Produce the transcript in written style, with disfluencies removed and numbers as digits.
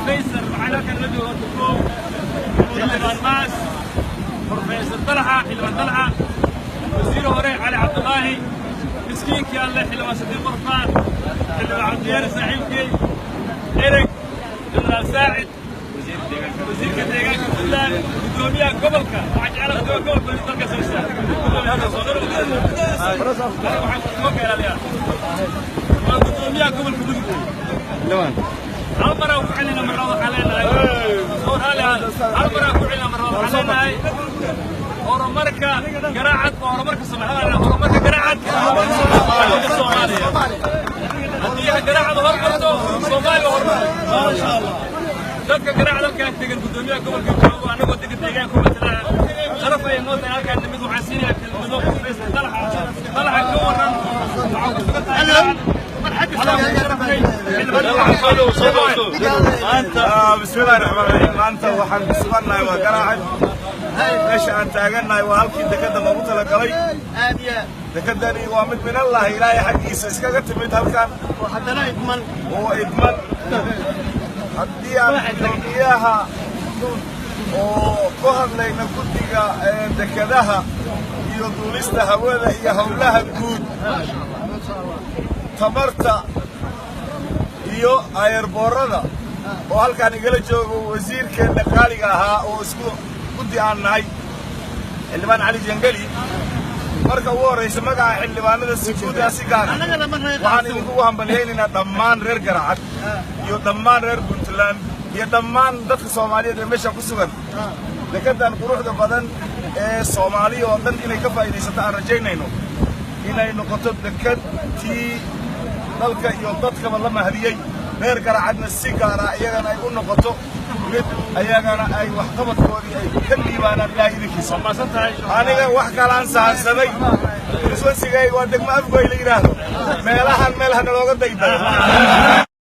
فيصل معنا كان رجل وتكون حلوان ماس بروفيسور طلحة حلوان طلحة وزير هوري علي عبد الله مسكين كان له حلوان صديق قرطان حلوان عبد اليار سعيد إيريك جنرال ساعد وزير كديغان كله قدوميها قبلك وعجعل قبلك بنطلق سوسة هذا صدر قدوميها قبلك لوين المرة وفعلنا مرة علينا صور هذا المرة وفعلنا مرة علينا هورمركا قراعة هورمركا سمعنا هورمركا قراعة الصومالية هذه قراعة هورمركا الصومالية ما شاء الله dadka garaacda ka tagan gudoomiyaha gobolka joogo anagu deegaan ku matala sharaf ay noo tahay halkaan mid waxaan siinaya kelmado Faisal Talaxa ka waran بسم الله الرحمن الرحيم maanta waxaan bismanahay waa garaacad meesha aan taaganahay waa halkii dekada lagu tala galay dekadani waa mid min Allah ilaahay xaqiisa iskaga timid halkaan oo hadana idman haddii aan xilliyaha oo ku hadlayna guddiga dekadaha iyo duulista hawada iyo howlaha guud tamarta iyo airboorada oo halkaan igala joogo wasiirkeena qaaliga ahaa oo isku guddi aan nahay xildhibaan cali jangeli marka ugu horeysa magaca xildhibaanada si guud ah si gaar ah waxaan idinku hambalyeynaa dhammaan reer Garaacad iyo dhammaan reer Puntland iyo dhammaan dadka Soomaaliyeed ee meesha ku sugan dekedan quruxda badan ee Soomaaliya oo dhan inay ka faa'iideysato aan rajaynayno inay noqoto dekadtii dalka iyo dadkaba la mahadiyay reer Garaacadna si gaar ah iyagana ay u noqoto mid ayagana ay wax qabadkoodii ay ka liibaanaan ilaahay idinkiisa aniga wax kale aan sahansaday iswasiga waa degmo afgoy la yiraahdo meelahan looga dayday